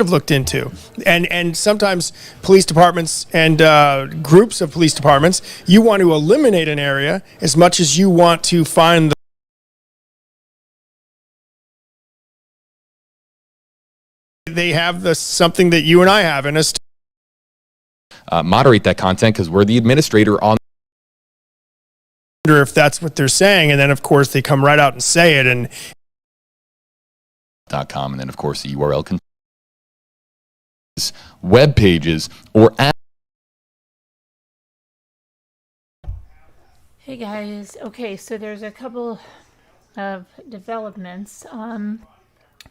have looked into. And sometimes police departments and groups of police departments, you want to eliminate an area as much as you want to find they have something that you and I have in us. Moderate that content because we're the administrator on. If that's what they're saying, and then of course they come right out and say it. And .com, and then of course the URL contains web pages or apps. Hey guys, okay, so there's a couple of developments,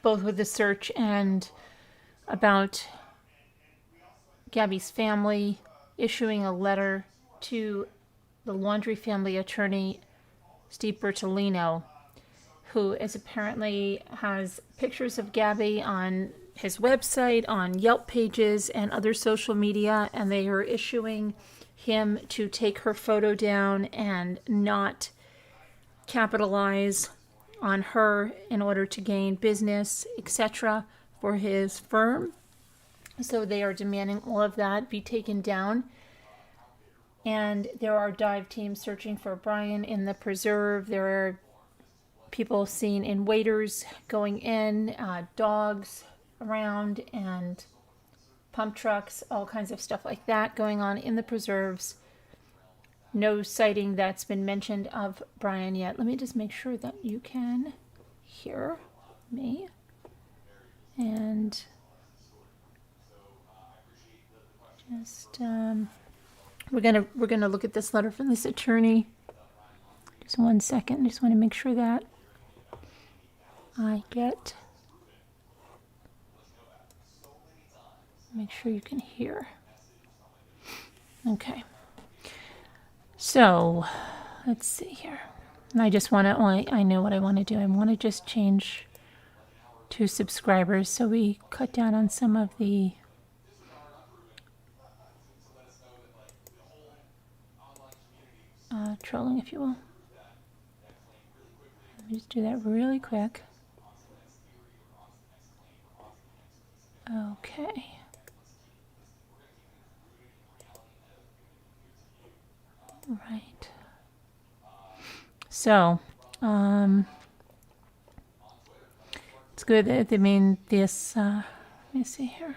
both with the search and about Gabby's family issuing a letter to the Laundrie family attorney, Steve Bertolino, who is apparently has pictures of Gabby on his website, on Yelp pages, and other social media, and they are issuing him to take her photo down and not capitalize on her in order to gain business, etc., for his firm. So they are demanding all of that be taken down. And there are dive teams searching for Brian in the preserve. There are people seen in waiters going in, dogs around, and pump trucks, all kinds of stuff like that going on in the preserves. No sighting that's been mentioned of Brian yet. Let me just make sure that you can hear me. And just we're gonna look at this letter from this attorney. Just 1 second. I just want to make sure that I get. Make sure you can hear. Okay. So let's see here. And I just want to. I know what I want to do. I want to just change to subscribers so we cut down on some of the trolling, if you will. Let me just do that really quick. Okay. Right. So, it's good that they mean this. Let me see here.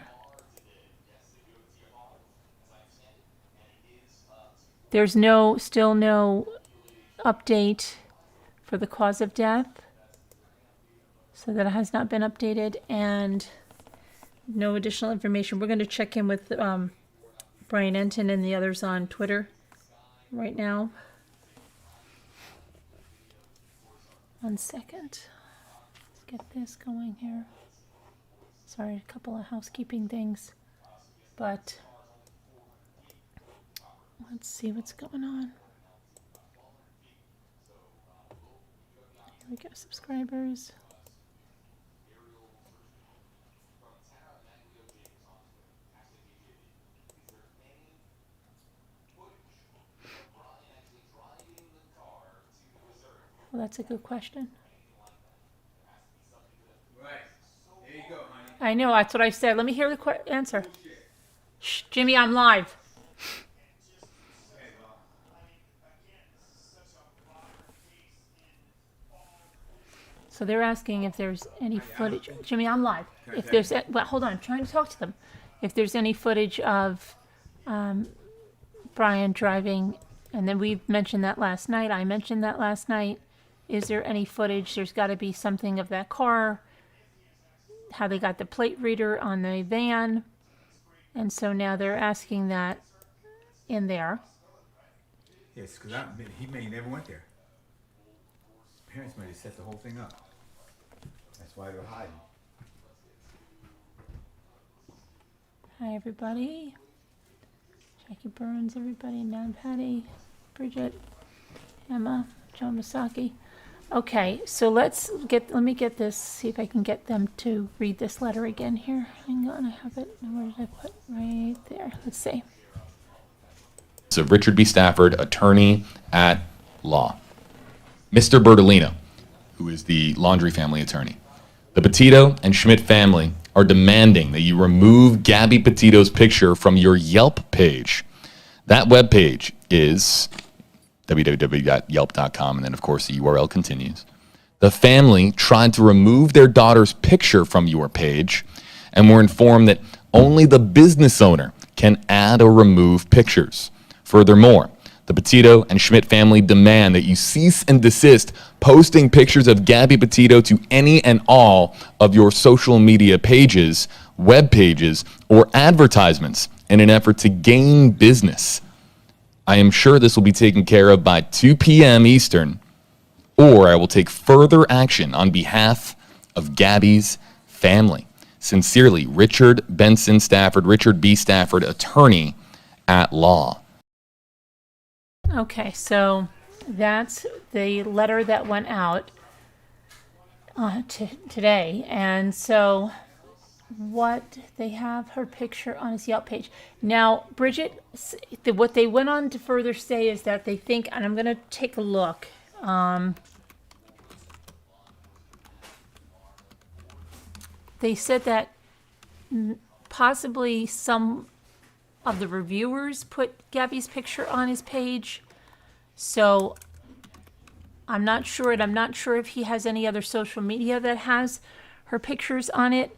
There's still no update for the cause of death, so that it has not been updated, and no additional information. We're going to check in with Brian Enton and the others on Twitter right now. 1 second. Let's get this going here. Sorry, a couple of housekeeping things, but let's see what's going on. Here we go, subscribers. Well, that's a good question. Right. There you go, honey. I know, that's what I said. Let me hear the answer. Shh, Jimmy, I'm live. So they're asking if there's any footage. Jimmy, I'm live. If there's, well, hold on, I'm trying to talk to them. If there's any footage of Brian driving, and then we mentioned that last night. I mentioned that last night. Is there any footage? There's got to be something of that car, how they got the plate reader on the van. And so now they're asking that in there. Yes, because he may never went there. Parents might have set the whole thing up. That's why they're hiding. Hi, everybody. Jackie Burns, everybody. Nan Patty, Bridget, Emma, John Masaki. Okay, so let me get this, see if I can get them to read this letter again here. Hang on, I have it. Where did I put? Right there. Let's see. So Richard B. Stafford, attorney at law. Mr. Bertolino, who is the Laundrie family attorney. The Petito and Schmidt family are demanding that you remove Gabby Petito's picture from your Yelp page. That webpage is www.yelp.com, and then, of course, the URL continues. The family tried to remove their daughter's picture from your page and were informed that only the business owner can add or remove pictures. Furthermore, the Petito and Schmidt family demand that you cease and desist posting pictures of Gabby Petito to any and all of your social media pages, web pages, or advertisements in an effort to gain business. I am sure this will be taken care of by 2 p.m. Eastern, or I will take further action on behalf of Gabby's family. Sincerely, Richard Benson Stafford, Richard B. Stafford, attorney at law. Okay, so that's the letter that went out today. And so what they have her picture on his Yelp page. Now, Bridget, what they went on to further say is that they think, and I'm going to take a look. They said that possibly some of the reviewers put Gabby's picture on his page. So I'm not sure, and I'm not sure if he has any other social media that has her pictures on it.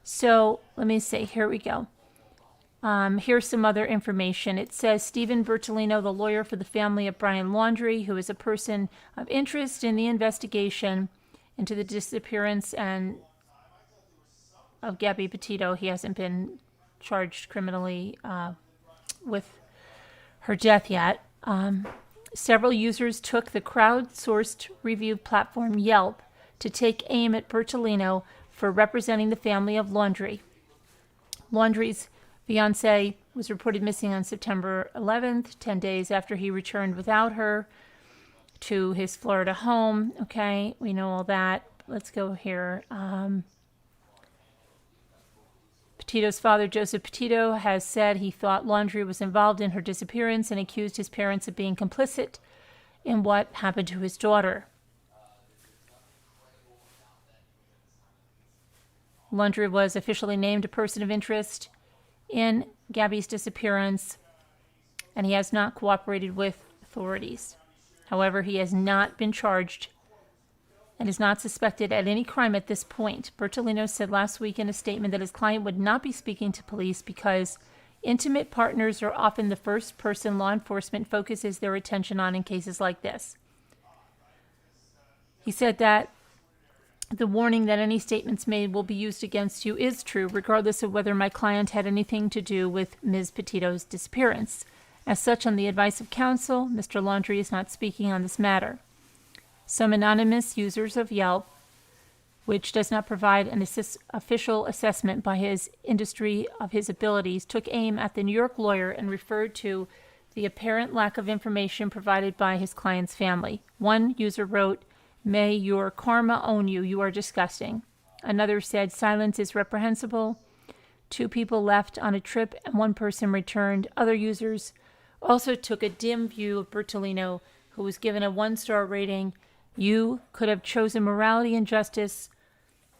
So let me see, here we go. Here's some other information. It says Stephen Bertolino, the lawyer for the family of Brian Laundrie, who is a person of interest in the investigation into the disappearance and of Gabby Petito. He hasn't been charged criminally with her death yet. Several users took the crowdsourced review platform Yelp to take aim at Bertolino for representing the family of Laundrie. Laundrie's fiancé was reported missing on September 11th, 10 days after he returned without her to his Florida home. Okay, we know all that. Let's go here. Petito's father, Joseph Petito, has said he thought Laundrie was involved in her disappearance and accused his parents of being complicit in what happened to his daughter. Laundrie was officially named a person of interest in Gabby's disappearance, and he has not cooperated with authorities. However, he has not been charged and is not suspected at any crime at this point. Bertolino said last week in a statement that his client would not be speaking to police because intimate partners are often the first person law enforcement focuses their attention on in cases like this. He said that the warning that any statements made will be used against you is true, regardless of whether my client had anything to do with Ms. Petito's disappearance. As such, on the advice of counsel, Mr. Laundrie is not speaking on this matter. Some anonymous users of Yelp, which does not provide an official assessment by his industry of his abilities, took aim at the New York lawyer and referred to the apparent lack of information provided by his client's family. One user wrote, "May your karma own you. You are disgusting." Another said, "Silence is reprehensible." 2 people left on a trip and 1 person returned. Other users also took a dim view of Bertolino, who was given a 1-star rating. "You could have chosen morality and justice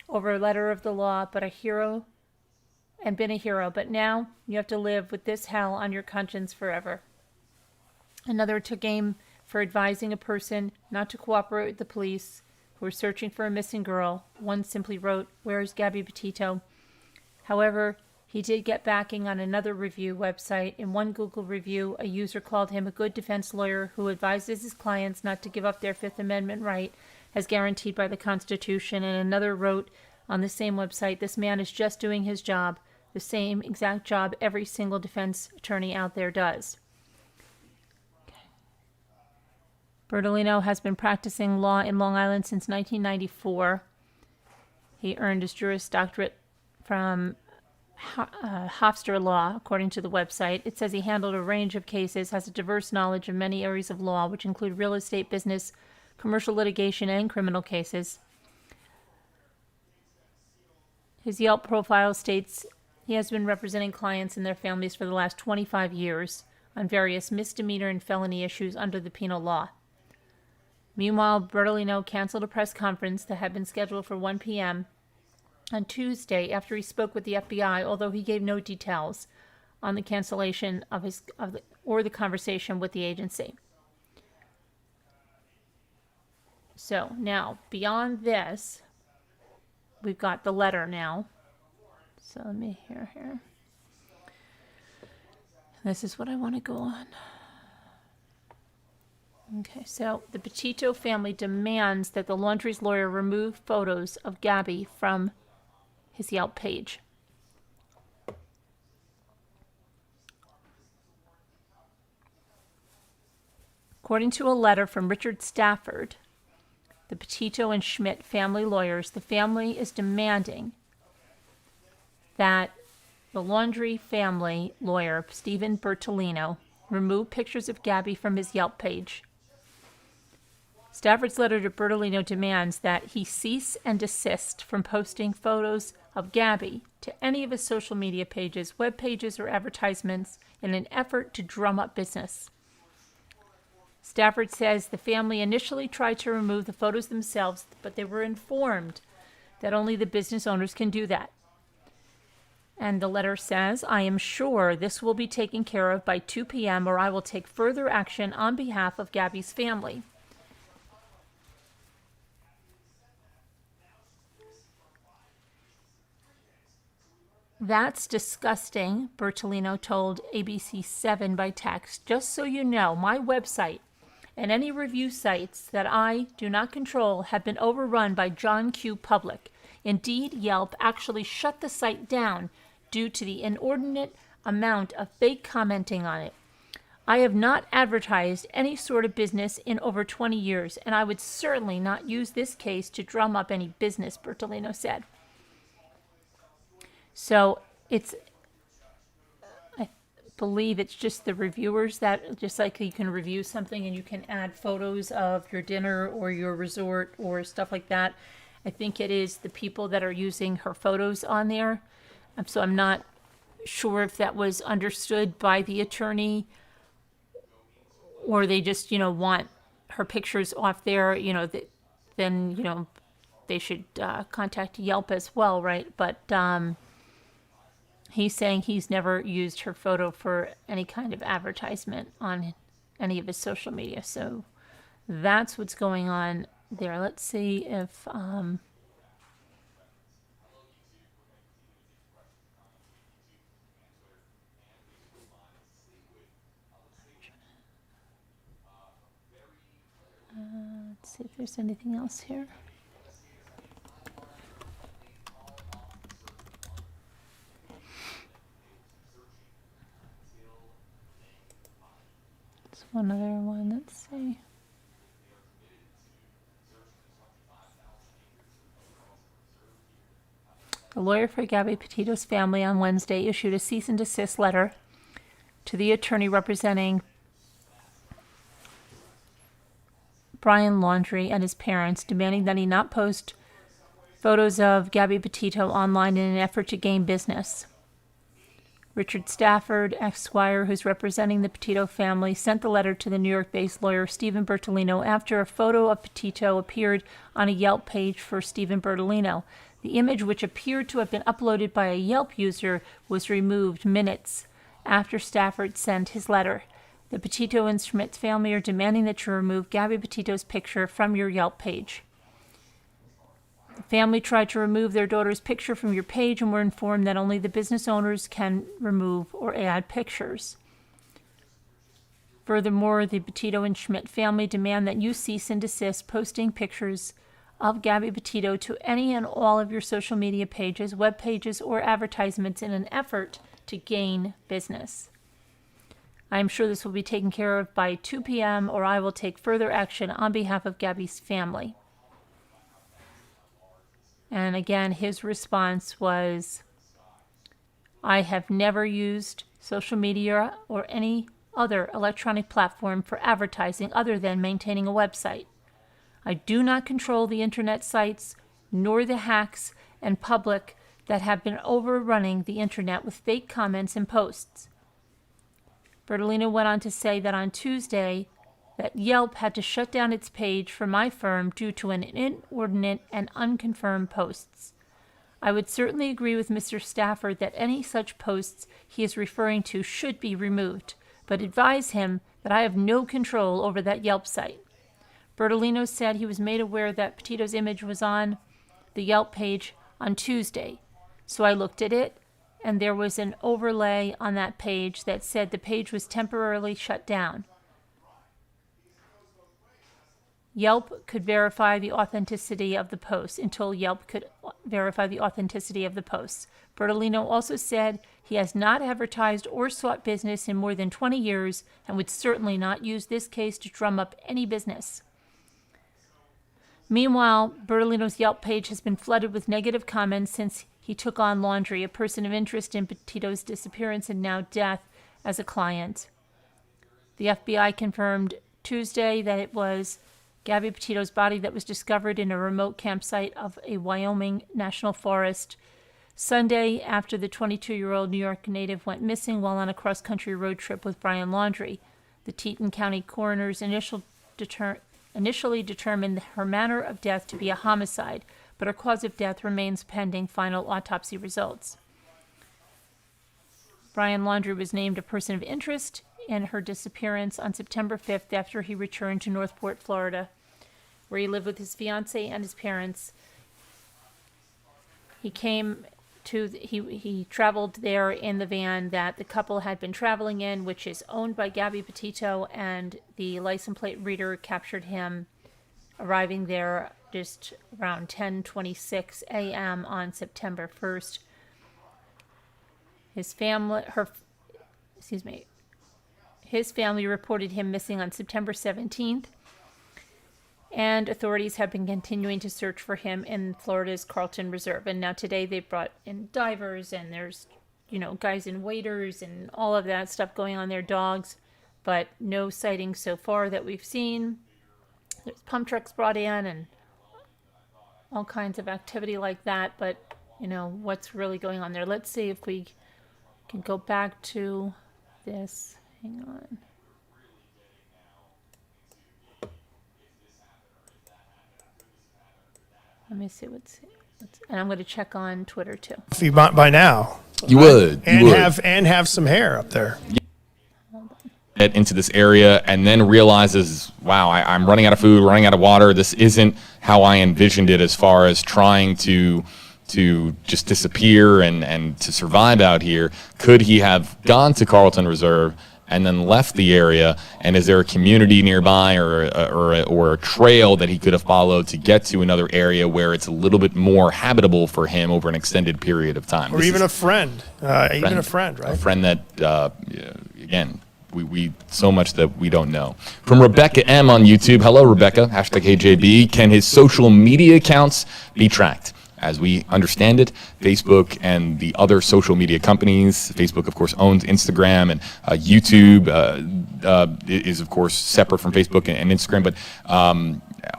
over a letter of the law, but a hero and been a hero. But now you have to live with this hell on your conscience forever." Another took aim for advising a person not to cooperate with the police who were searching for a missing girl. One simply wrote, "Where's Gabby Petito?" However, he did get backing on another review website. In one Google review, a user called him a good defense lawyer who advises his clients not to give up their Fifth Amendment right as guaranteed by the Constitution. And another wrote on the same website, "This man is just doing his job, the same exact job every single defense attorney out there does." Bertolino has been practicing law in Long Island since 1994. He earned his Juris Doctorate from Hofstra Law, according to the website. It says he handled a range of cases, has a diverse knowledge of many areas of law, which include real estate, business, commercial litigation, and criminal cases. His Yelp profile states he has been representing clients and their families for the last 25 years on various misdemeanor and felony issues under the penal law. Meanwhile, Bertolino canceled a press conference that had been scheduled for 1 p.m. on Tuesday after he spoke with the FBI, although he gave no details on the cancellation of the conversation with the agency. So now, beyond this, we've got the letter now. So let me here. This is what I want to go on. Okay, so the Petito family demands that the Laundrie's lawyer remove photos of Gabby from his Yelp page. According to a letter from Richard Stafford, the Petito and Schmidt family lawyers, the family is demanding that the Laundrie family lawyer, Stephen Bertolino, remove pictures of Gabby from his Yelp page. Stafford's letter to Bertolino demands that he cease and desist from posting photos of Gabby to any of his social media pages, web pages, or advertisements in an effort to drum up business. Stafford says the family initially tried to remove the photos themselves, but they were informed that only the business owners can do that. And the letter says, I am sure this will be taken care of by 2 p.m. or I will take further action on behalf of Gabby's family. That's disgusting, Bertolino told ABC7 by text. Just so you know, my website and any review sites that I do not control have been overrun by John Q. Public. Indeed, Yelp actually shut the site down due to the inordinate amount of fake commenting on it. I have not advertised any sort of business in over 20 years, and I would certainly not use this case to drum up any business, Bertolino said. So I believe it's just the reviewers that, just like you can review something and you can add photos of your dinner or your resort or stuff like that. I think it is the people that are using her photos on there. So I'm not sure if that was understood by the attorney or they just, want her pictures off there, then, they should contact Yelp as well, right? But he's saying he's never used her photo for any kind of advertisement on any of his social media. So that's what's going on there. Let's see if... let's see if there's anything else here. There's one other one. Let's see. The lawyer for Gabby Petito's family on Wednesday issued a cease and desist letter to the attorney representing Brian Laundrie and his parents, demanding that he not post photos of Gabby Petito online in an effort to gain business. Richard Stafford, Esquire, who's representing the Petito family, sent the letter to the New York-based lawyer Stephen Bertolino after a photo of Petito appeared on a Yelp page for Stephen Bertolino. The image, which appeared to have been uploaded by a Yelp user, was removed minutes after Stafford sent his letter. The Petito and Schmidt family are demanding that you remove Gabby Petito's picture from your Yelp page. The family tried to remove their daughter's picture from your page and were informed that only the business owners can remove or add pictures. Furthermore, the Petito and Schmidt family demand that you cease and desist posting pictures of Gabby Petito to any and all of your social media pages, web pages, or advertisements in an effort to gain business. I am sure this will be taken care of by 2 p.m. or I will take further action on behalf of Gabby's family. And again, his response was, I have never used social media or any other electronic platform for advertising other than maintaining a website. I do not control the internet sites nor the hacks and public that have been overrunning the internet with fake comments and posts. Bertolino went on to say that on Tuesday that Yelp had to shut down its page for my firm due to an inordinate and unconfirmed posts. I would certainly agree with Mr. Stafford that any such posts he is referring to should be removed, but advise him that I have no control over that Yelp site. Bertolino said he was made aware that Petito's image was on the Yelp page on Tuesday, so I looked at it, and there was an overlay on that page that said the page was temporarily shut down. Yelp could verify the authenticity of the posts until Yelp could verify the authenticity of the posts. Bertolino also said he has not advertised or sought business in more than 20 years and would certainly not use this case to drum up any business. Meanwhile, Bertolino's Yelp page has been flooded with negative comments since he took on Laundrie, a person of interest in Petito's disappearance and now death, as a client. The FBI confirmed Tuesday that it was Gabby Petito's body that was discovered in a remote campsite of a Wyoming national forest Sunday after the 22-year-old New York native went missing while on a cross-country road trip with Brian Laundrie. The Teton County coroner's initially determined her manner of death to be a homicide, but her cause of death remains pending final autopsy results. Brian Laundrie was named a person of interest in her disappearance on September 5th after he returned to Northport, Florida, where he lived with his fiancée and his parents. He traveled there in the van that the couple had been traveling in, which is owned by Gabby Petito, and the license plate reader captured him arriving there just around 10:26 a.m. on September 1st. His family reported him missing on September 17th, and authorities have been continuing to search for him in Florida's Carlton Reserve. And now today they brought in divers, and there's, guys in waders and all of that stuff going on there, dogs, but no sightings so far that we've seen. There's pump trucks brought in and all kinds of activity like that, but, what's really going on there? Let's see if we can go back to this. Hang on. Let me see what's and I'm going to check on Twitter too. If you by now, You would. have some hair up there. Get into this area and then realizes, wow, I'm running out of food, running out of water. This isn't how I envisioned it as far as trying to just disappear and to survive out here. Could he have gone to Carlton Reserve and then left the area? And is there a community nearby or a trail that he could have followed to get to another area where it's a little bit more habitable for him over an extended period of time? Or even a friend. Right? A friend that, again, we so much that we don't know. From Rebecca M on YouTube. Hello, Rebecca. #HJB. Can his social media accounts be tracked? As we understand it, Facebook and the other social media companies, Facebook, of course, owns Instagram, and YouTube is, of course, separate from Facebook and Instagram. But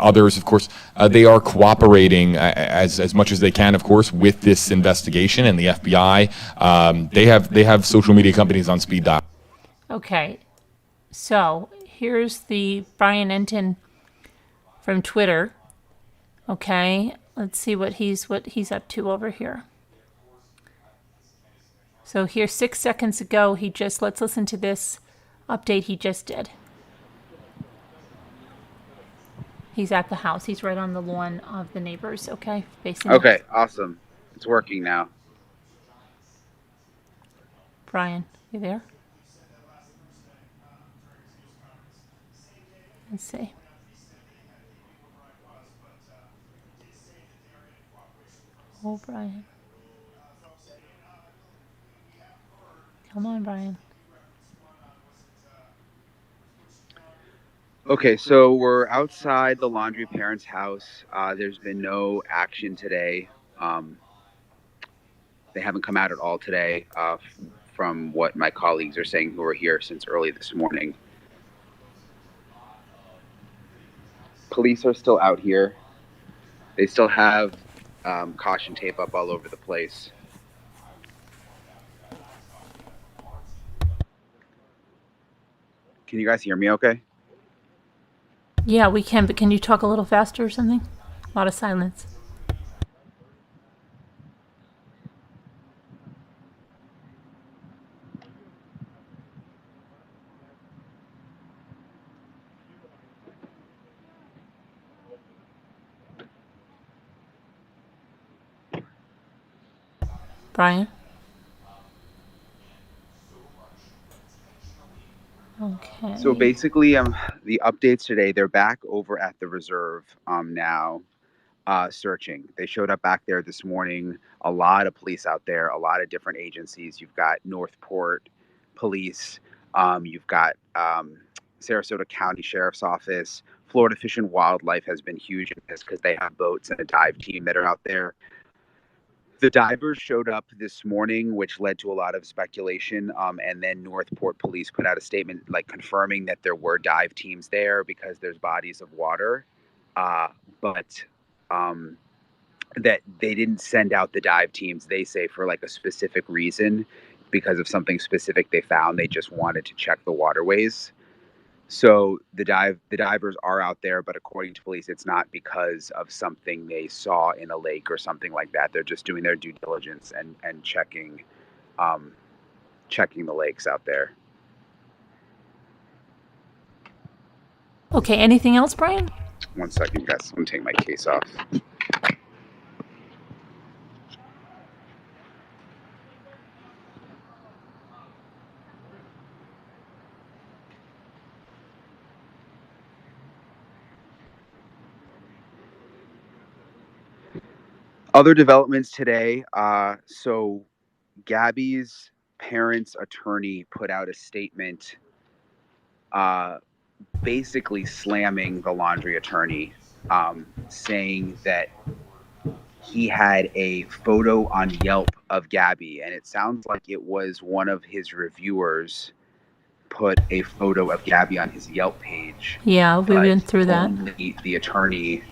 others, of course, they are cooperating as much as they can, of course, with this investigation. And the FBI, they have social media companies on speed dial. Okay, so here's the Brian Enton from Twitter. Okay. Let's see what he's up to over here. So here, 6 seconds ago, let's listen to this update he just did. He's at the house. He's right on the lawn of the neighbors, okay? Okay, awesome. It's working now. Brian, you there? Let's see. Oh, Brian. Come on, Brian. Okay, so we're outside the Laundrie parents' house. There's been no action today. They haven't come out at all today, from what my colleagues are saying who were here since early this morning. Police are still out here. They still have caution tape up all over the place. Can you guys hear me okay? Yeah, we can, but can you talk a little faster or something? A lot of silence. Brian? Okay. So basically, the updates today, they're back over at the reserve now, searching. They showed up back there this morning. A lot of police out there, a lot of different agencies. You've got Northport Police, you've got Sarasota County Sheriff's Office. Florida Fish and Wildlife has been huge in this because they have boats and a dive team that are out there. The divers showed up this morning, which led to a lot of speculation. And then Northport Police put out a statement like confirming that there were dive teams there because there's bodies of water, but that they didn't send out the dive teams. They say for like a specific reason, because of something specific they found. They just wanted to check the waterways. So the divers are out there, but according to police, it's not because of something they saw in a lake or something like that. They're just doing their due diligence and checking the lakes out there. Okay, anything else, Brian? 1 second, guys. I'm gonna take my case off. Other developments today. So Gabby's parents' attorney put out a statement basically slamming the Laundrie attorney, saying that he had a photo on Yelp of Gabby, and it sounds like it was one of his reviewers put a photo of Gabby on his Yelp page. Yeah, we but went through that. only the attorney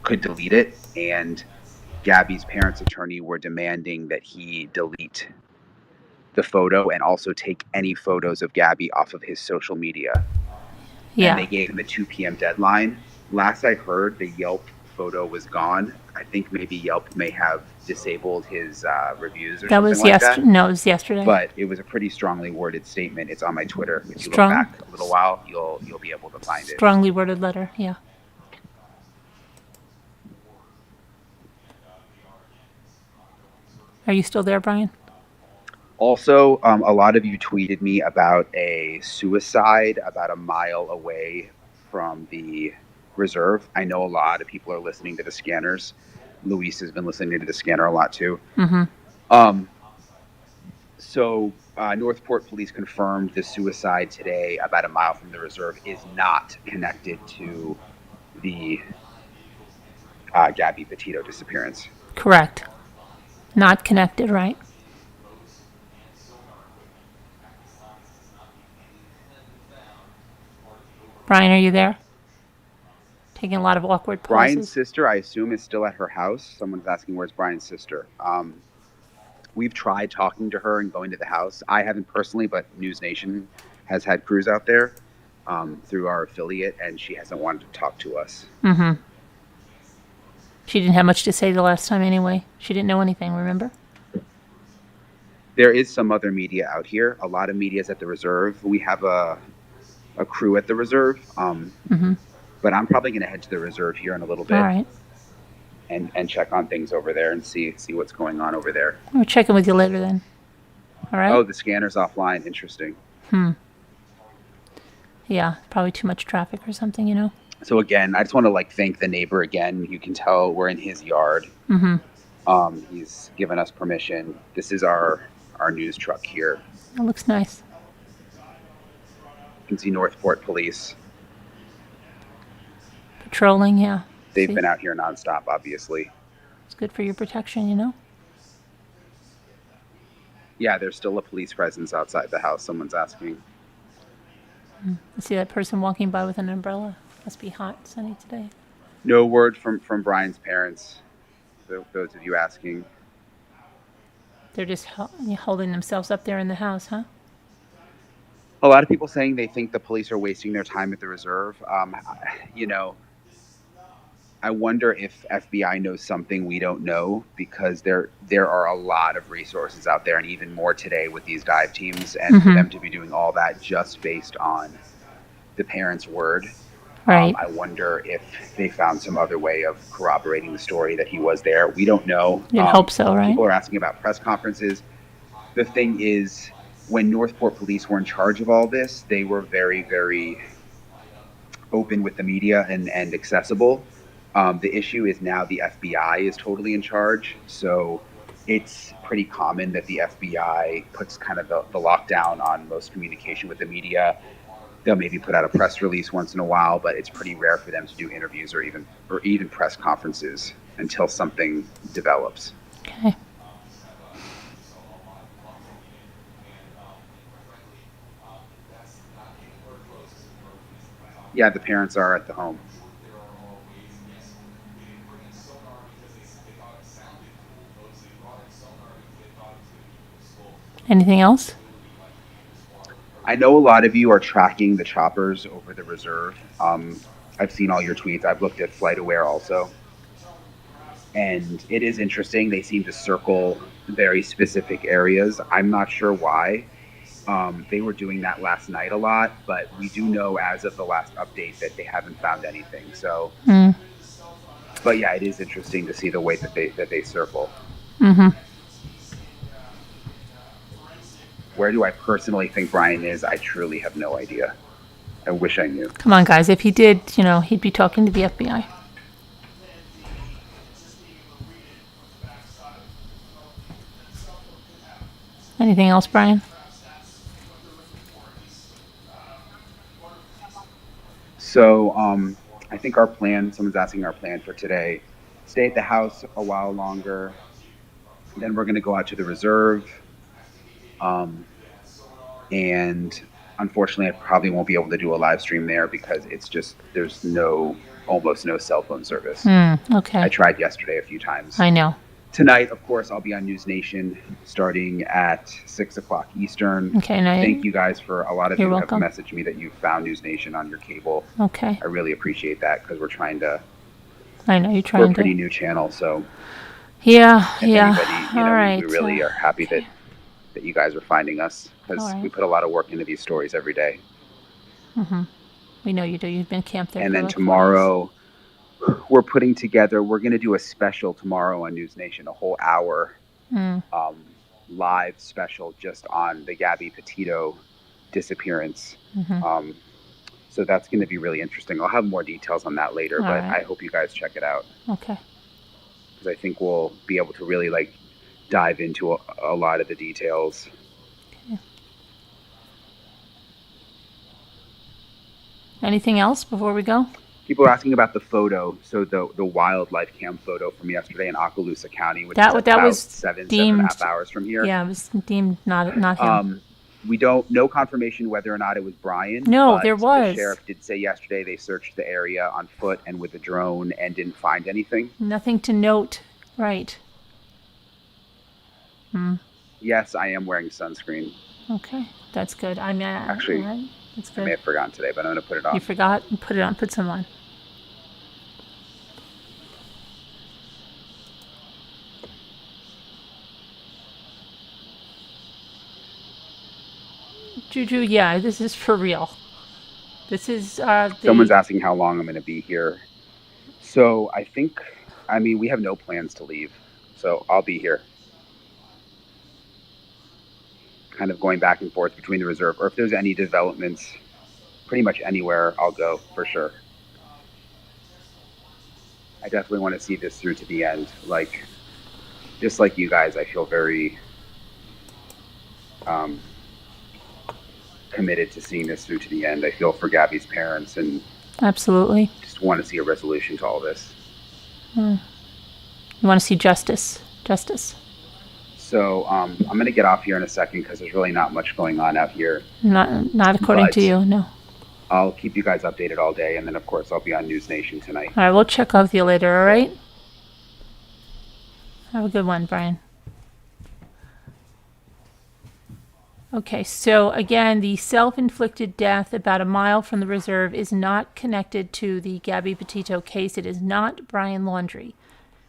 could delete it, and Gabby's parents' attorney were demanding that he delete the photo and also take any photos of Gabby off of his social media. Yeah. And they gave him a 2 p.m. deadline. Last I heard, the Yelp photo was gone. I think maybe Yelp may have disabled his reviews or That something was like that. No, it was yesterday. But it was a pretty strongly worded statement. It's on my Twitter. If you Strong. look back a little while, you'll be able to find it. Strongly worded letter, yeah. Are you still there, Brian? Also, a lot of you tweeted me about a suicide about a mile away from the reserve. I know a lot of people are listening to the scanners. Luis has been listening to the scanner a lot too. Mm-hmm. So Northport Police confirmed the suicide today about a mile from the reserve is not connected to the Gabby Petito disappearance. Correct. Not connected, right? Brian, are you there? Taking a lot of awkward pauses. Brian's sister, I assume, is still at her house. Someone's asking where's Brian's sister. We've tried talking to her and going to the house. I haven't personally, but News Nation has had crews out there through our affiliate, and she hasn't wanted to talk to us. Mm-hmm. She didn't have much to say the last time anyway. She didn't know anything, remember? There is some other media out here. A lot of media is at the reserve. We have a crew at the reserve. Mm-hmm. But I'm probably going to head to the reserve here in a little bit. All right. And check on things over there and see what's going on over there. We'll check in with you later then. All right? Oh, the scanner's offline. Interesting. Yeah, probably too much traffic or something, you know? So again, I just want to thank the neighbor again. You can tell we're in his yard. Mm-hmm. He's given us permission. This is our news truck here. It looks nice. You can see Northport Police. Patrolling, yeah. They've See? been out here nonstop, obviously. It's good for your protection, you know? Yeah, there's still a police presence outside the house. Someone's asking. I see that person walking by with an umbrella. Must be hot, sunny today. No word from Brian's parents. Those of you asking. They're just holding themselves up there in the house, huh? A lot of people saying they think the police are wasting their time at the reserve. I wonder if FBI knows something we don't know, because there are a lot of resources out there, and even more today with these dive teams, and for them to be doing all that just based on the parents' word. Right. I wonder if they found some other way of corroborating the story that he was there. We don't know. You'd hope so, right? People are asking about press conferences. The thing is, when Northport police were in charge of all this, they were very, very open with the media and accessible. The issue is now the FBI is totally in charge. So it's pretty common that the FBI puts kind of the lockdown on most communication with the media. They'll maybe put out a press release once in a while, but it's pretty rare for them to do interviews or even press conferences until something develops. Okay. Yeah, the parents are at the home. Anything else? I know a lot of you are tracking the choppers over the reserve. I've seen all your tweets. I've looked at FlightAware also. And it is interesting. They seem to circle very specific areas. I'm not sure why. They were doing that last night a lot, but we do know as of the last update that they haven't found anything. So, but yeah, it is interesting to see the way that they circle. Mm-hmm. Where do I personally think Brian is? I truly have no idea. I wish I knew. Come on, guys. If he did, he'd be talking to the FBI. Anything else, Brian? So I think our plan, someone's asking our plan for today, stay at the house a while longer. Then we're going to go out to the reserve. And unfortunately, I probably won't be able to do a live stream there because it's just, there's almost no cell phone service. Okay. I tried yesterday a few times. I know. Tonight, of course, I'll be on News Nation starting at 6 o'clock Eastern. Okay. Now Thank you guys for a lot of You're you welcome. have messaged me that you found News Nation on your cable. Okay. I really appreciate that because we're trying to, I know you're we're trying a pretty to. new channel. So Yeah. if Yeah. anybody, All right. we really are happy that you guys are finding us because All right. we put a lot of work into these stories every day. We know you do. You've been camped there. And for then like 4 days. tomorrow, we're going to do a special tomorrow on News Nation, a whole hour live special just on the Gabby Petito disappearance. So that's going to be really interesting. I'll have more details on that later, but right. I hope you guys check it out Okay. because I think we'll be able to really dive into a lot of the details. Okay. Anything else before we go? People are asking about the photo. So the wildlife cam photo from yesterday in Okaloosa County, which is That about was seven and a deemed half hours from here. Yeah, it was deemed not him. We don't know confirmation whether or not it was Brian. No, but there was. The sheriff did say yesterday they searched the area on foot and with a drone and didn't find anything. Nothing to note. Right. Yes, I am wearing sunscreen. Okay. That's good. I mean, Actually, all right. That's I may good. have forgotten today, but I'm going to put it on. You forgot? Put it on. Put some on. Juju, yeah, this is for real. This is Someone's asking how long I'm going to be here. So we have no plans to leave. So I'll be here. Kind of going back and forth between the reserve, or if there's any developments, pretty much anywhere, I'll go for sure. I definitely want to see this through to the end. Just like you guys, I feel very committed to seeing this through to the end. I feel for Gabby's parents and Absolutely. just want to see a resolution to all this. You want to see justice. Justice. So I'm going to get off here in a second because there's really not much going on out here. Not according to you, no. I'll keep you guys updated all day, and then, of course, I'll be on News Nation tonight. All right, we'll check up with you later, all right? Have a good one, Brian. Okay, so again, the self-inflicted death about a mile from the reserve is not connected to the Gabby Petito case. It is not Brian Laundrie.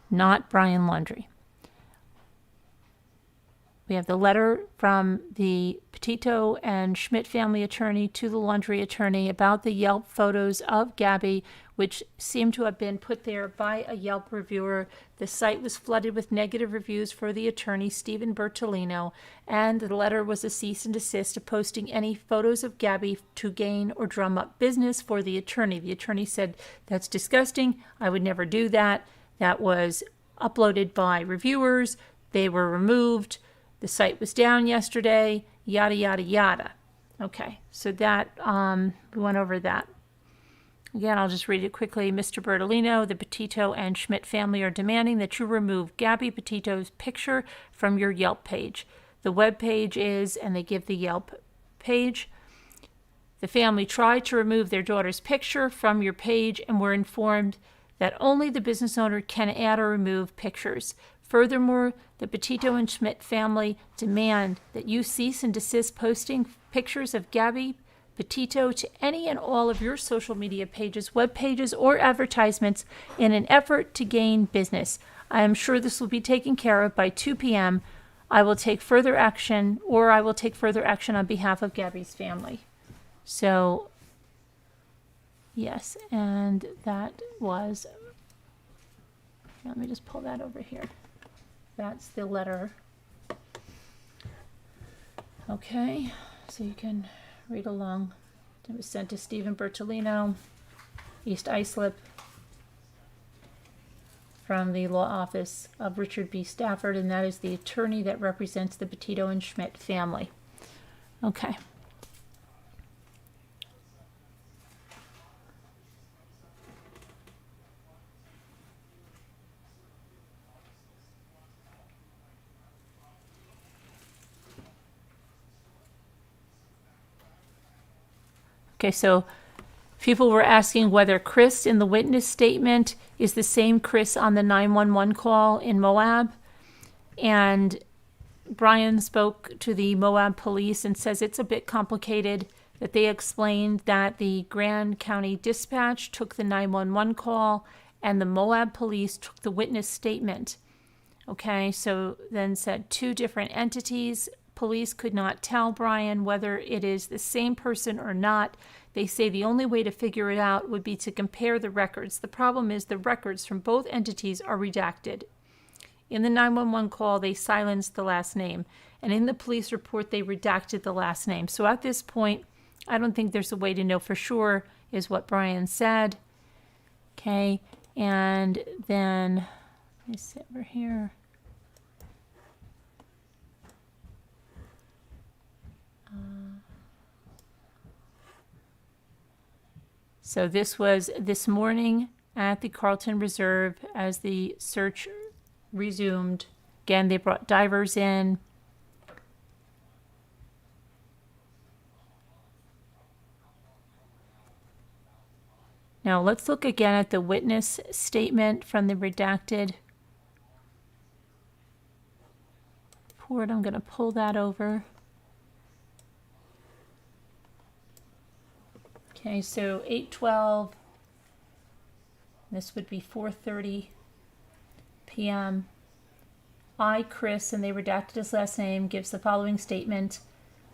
Not Brian Laundrie. We have the letter from the Petito and Schmidt family attorney to the Laundrie attorney about the Yelp photos of Gabby, which seemed to have been put there by a Yelp reviewer. The site was flooded with negative reviews for the attorney, Stephen Bertolino, and the letter was a cease and desist of posting any photos of Gabby to gain or drum up business for the attorney. The attorney said, "That's disgusting. I would never do that. That was uploaded by reviewers. They were removed. The site was down yesterday, yada, yada, yada." Okay, so that, we went over that. Again, I'll just read it quickly. Mr. Bertolino, the Petito and Schmidt family are demanding that you remove Gabby Petito's picture from your Yelp page. The web page is, and they give the Yelp page. The family tried to remove their daughter's picture from your page and were informed that only the business owner can add or remove pictures. Furthermore, the Petito and Schmidt family demand that you cease and desist posting pictures of Gabby Petito to any and all of your social media pages, web pages, or advertisements in an effort to gain business. I am sure this will be taken care of by 2 p.m. I will take further action on behalf of Gabby's family. So, yes, and that was, let me just pull that over here. That's the letter. Okay, so you can read along. It was sent to Stephen Bertolino, East Islip, from the law office of Richard B. Stafford, and that is the attorney that represents the Petito and Schmidt family. Okay. Okay, so people were asking whether Chris in the witness statement is the same Chris on the 911 call in Moab. And Brian spoke to the Moab police and says it's a bit complicated, that they explained that the Grand County Dispatch took the 911 call and the Moab police took the witness statement. Okay, so then said 2 different entities. Police could not tell Brian whether it is the same person or not. They say the only way to figure it out would be to compare the records. The problem is the records from both entities are redacted. In the 911 call, they silenced the last name. And in the police report, they redacted the last name. So at this point, I don't think there's a way to know for sure, is what Brian said. Okay, and then, let me sit over here. So this was this morning at the Carlton Reserve as the search resumed. Again, they brought divers in. Now let's look again at the witness statement from the redacted report. I'm going to pull that over. Okay, so 8:12, this would be 4:30 p.m. I, Chris, and they redacted his last name, gives the following statement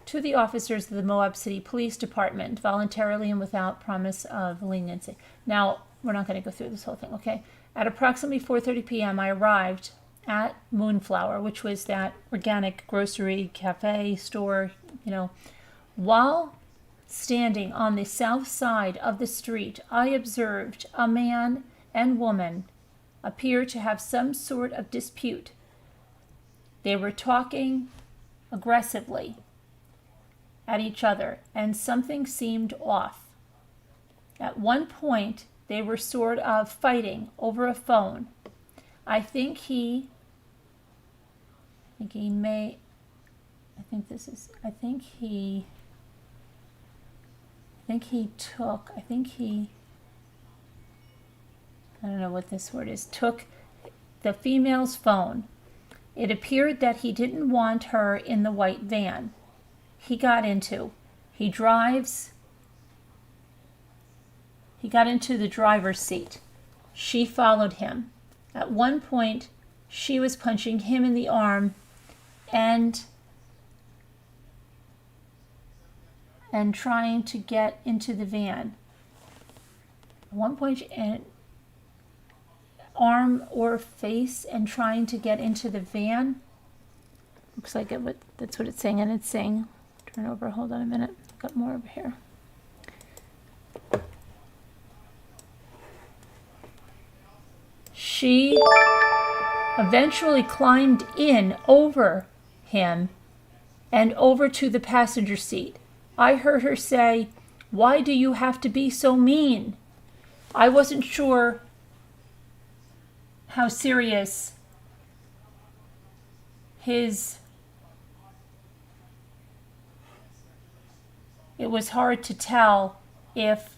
to the officers of the Moab City Police Department, voluntarily and without promise of leniency. Now, we're not going to go through this whole thing, okay? At approximately 4:30 p.m., I arrived at Moonflower, which was that organic grocery, cafe, store, While standing on the south side of the street, I observed a man and woman appear to have some sort of dispute. They were talking aggressively at each other, and something seemed off. At one point, they were sort of fighting over a phone. I think he took the female's phone. It appeared that he didn't want her in the white van he got into. He got into the driver's seat. She followed him. At one point, she was punching him in the arm and trying to get into the van. At one point, and arm or face and trying to get into the van. Looks like that's what it's saying, and it's saying, turn over, hold on a minute, got more over here. She eventually climbed in over him and over to the passenger seat. I heard her say, "Why do you have to be so mean?" I wasn't sure how serious it was hard to tell if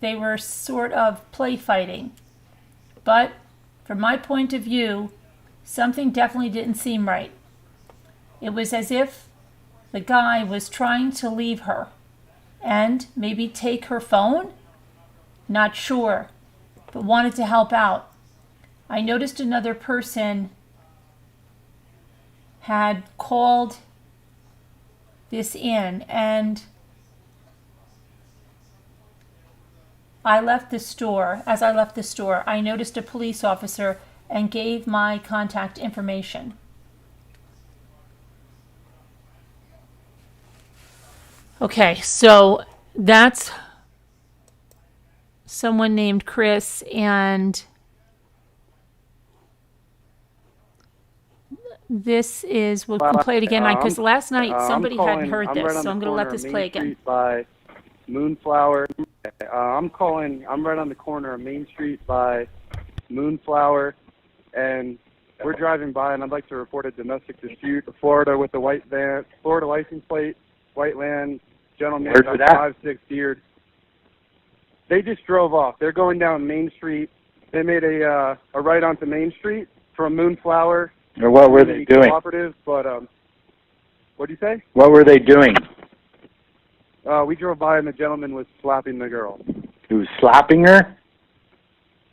they were sort of play fighting. But from my point of view, something definitely didn't seem right. It was as if the guy was trying to leave her and maybe take her phone. Not sure, but wanted to help out. I noticed another person had called this in, and as I left the store, I noticed a police officer and gave my contact information. Okay, so that's someone named Chris, and this is, we can play it again, because last night somebody hadn't heard this, so I'm going to let this play again. By Moonflower. I'm right on the corner of Main Street by Moonflower, and we're driving by, and I'd like to report a domestic dispute. Florida with a white van, Florida license plate, white van, gentleman, 5'6", beard. They just drove off. They're going down Main Street. They made a right onto Main Street from Moonflower. Or what were they doing? Cooperative, but what do you say? What were they doing? We drove by and the gentleman was slapping the girl. He was slapping her?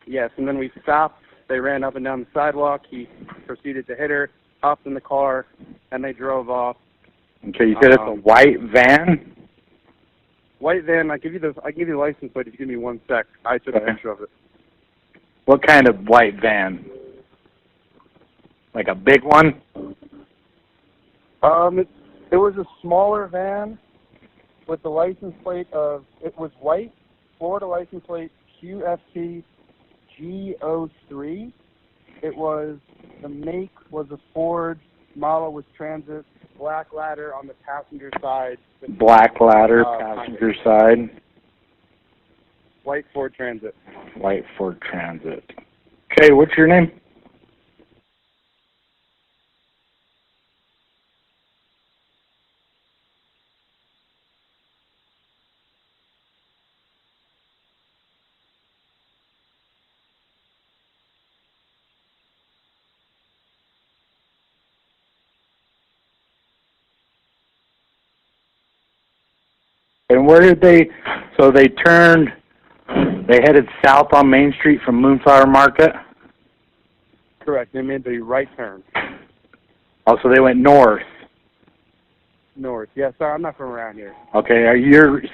Yes, and then we stopped. They ran up and down the sidewalk. He proceeded to hit her, hopped in the car, and they drove off. Okay, you said it's a white van? White van. I give you the license plate if you give me 1 sec. I took a picture of it. What kind of white van? Like a big one? It was a smaller van with the license plate of, it was white, Florida license plate QFT G03. It was, the make was a Ford, model was Transit, black ladder on the passenger side. Black ladder, passenger side. White Ford Transit. White Ford Transit. Okay, what's your name? And where did they, so they headed south on Main Street from Moonflower Market? Correct. They made the right turn. Oh, so they went north. North. Yeah, sorry, I'm not from around here. Okay,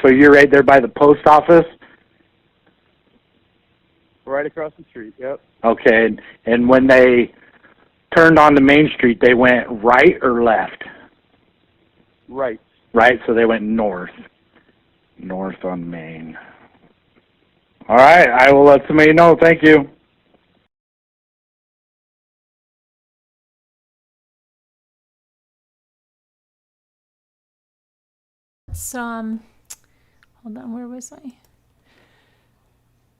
so you're right there by the post office? Right across the street, yep. Okay, and when they turned onto Main Street, they went right or left? Right. Right, so they went north. North on Main. All right, I will let somebody know. Thank you. Hold on, where was I?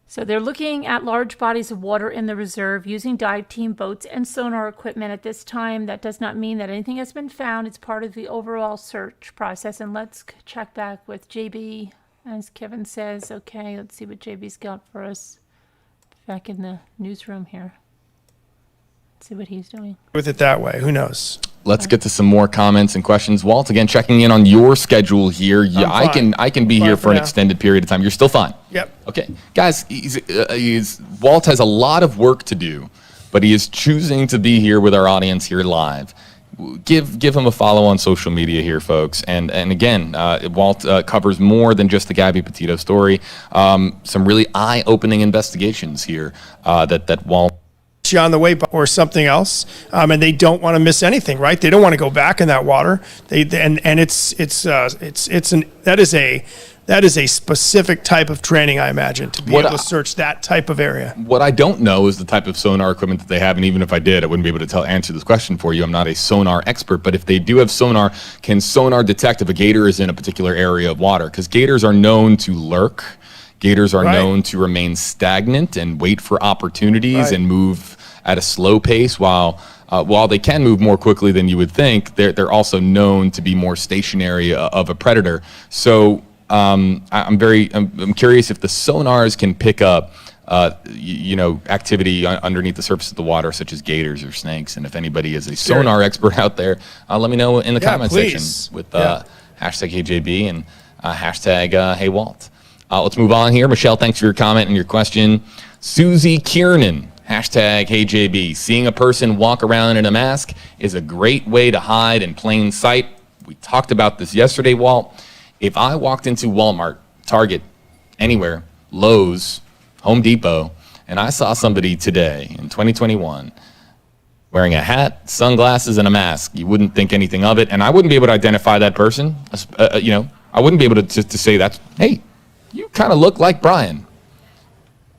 So they're looking at large bodies of water in the reserve using dive team boats and sonar equipment at this time. That does not mean that anything has been found. It's part of the overall search process. And let's check back with JB, as Kevin says. Okay, let's see what JB's got for us back in the newsroom here. Let's see what he's doing. With it that way, who knows? Let's get to some more comments and questions. Walt, again, checking in on your schedule here. Yeah, I can be here for an extended period of time. You're still fine. Yep. Okay, guys, Walt has a lot of work to do but he is choosing to be here with our audience here live. Give him a follow on social media here, folks. And again, Walt covers more than just the Gabby Petito story. Some really eye-opening investigations here that Walt you on the way or something else, and they don't want to miss anything, right? They don't want to go back in that water. That is a specific type of training, I imagine, to be able to search that type of area. What I don't know is the type of sonar equipment that they have, and even if I did, I wouldn't be able to answer this question for you. I'm not a sonar expert, but if they do have sonar, can sonar detect if a gator is in a particular area of water? Because gators are known to lurk. Gators are known to remain stagnant and wait for opportunities and move at a slow pace. While they can move more quickly than you would think, they're also known to be more stationary of a predator. So I'm curious if the sonars can pick up activity underneath the surface of the water, such as gators or snakes. And if anybody is a sonar expert out there, let me know in the comment section with hashtag HeyJB and hashtag HeyWalt. Let's move on here. Michelle, thanks for your comment and your question. Susie Kiernan, hashtag HeyJB. Seeing a person walk around in a mask is a great way to hide in plain sight. We talked about this yesterday, Walt. If I walked into Walmart, Target, anywhere, Lowe's, Home Depot, and I saw somebody today in 2021 wearing a hat, sunglasses, and a mask, you wouldn't think anything of it, and I wouldn't be able to identify that person. I wouldn't be able to say that, hey, you kind of look like Brian,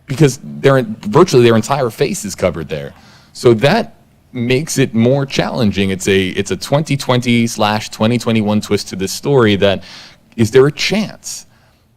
because virtually their entire face is covered there. So that makes it more challenging. It's a 2020/2021 twist to this story. That is there a chance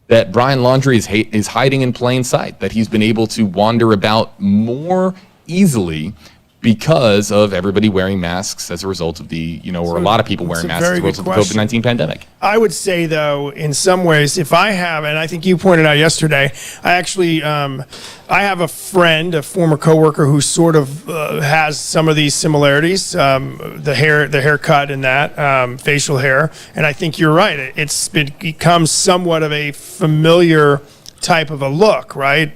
that Brian Laundrie is hiding in plain sight, that he's been able to wander about more easily because of everybody wearing masks as a result of or a lot of people wearing masks as a result of the COVID-19 pandemic? I would say, though, in some ways, if I have, and I think you pointed out yesterday, I actually, I have a friend, a former coworker, who sort of has some of these similarities, the haircut and that, facial hair, and I think you're right. It's become somewhat of a familiar type of a look, right?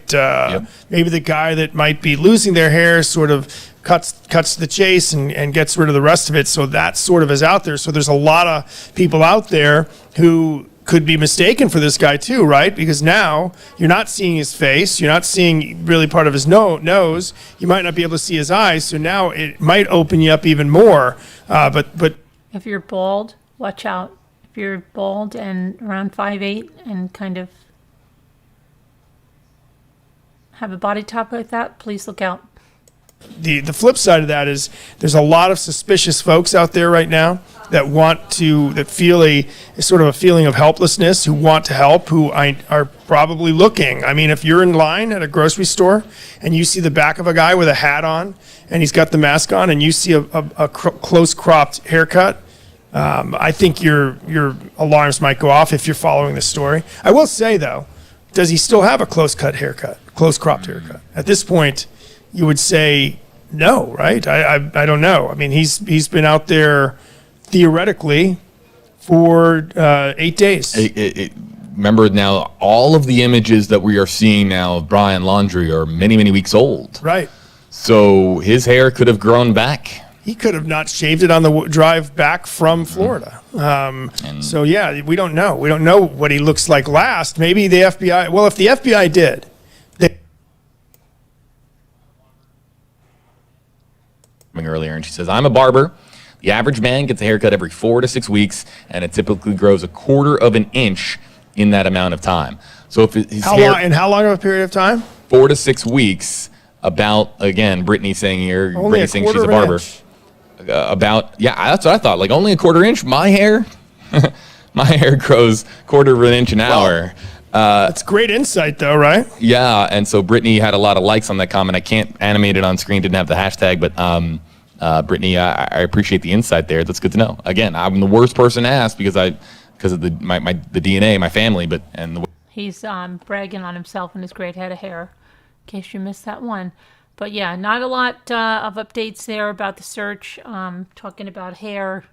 Maybe the guy that might be losing their hair sort of cuts the chase and gets rid of the rest of it. So that sort of is out there. So there's a lot of people out there who could be mistaken for this guy too, right? Because now you're not seeing his face. You're not seeing really part of his nose. You might not be able to see his eyes. So now it might open you up even more. But if you're bald, watch out. If you're bald and around 5'8" and kind of have a body type like that, please look out. The flip side of that is there's a lot of suspicious folks out there right now that feel a sort of a feeling of helplessness, who want to help, who are probably looking. I mean, if you're in line at a grocery store and you see the back of a guy with a hat on and he's got the mask on, and you see a close cropped haircut, I think your alarms might go off if you're following this story. I will say, though, does he still have a close cropped haircut? At this point, you would say no, right? I don't know. I mean, he's been out there theoretically for 8 days. Remember now, all of the images that we are seeing now of Brian Laundrie are many, many weeks old. Right. So his hair could have grown back. He could have not shaved it on the drive back from Florida. So yeah, we don't know. We don't know what he looks like last. Maybe the FBI. Well, if the FBI did. Earlier, and she says, I'm a barber. The average man gets a haircut every 4 to 6 weeks, and it typically grows 1/4 of an inch in that amount of time. So if his how long of a period of time? 4 to 6 weeks. About, again, Brittany saying here, Brittany saying she's a barber. That's what I thought. Like only 1/4 inch. My hair grows 1/4 of an inch an hour. That's great insight, though, right? Yeah, and so Brittany had a lot of likes on that comment. I can't animate it on screen, didn't have the hashtag, but Brittany, I appreciate the insight there. That's good to know. Again, I'm the worst person to ask because of the DNA, my family, he's bragging on himself and his great head of hair, in case you missed that one. But yeah, not a lot of updates there about the search. Talking about hair.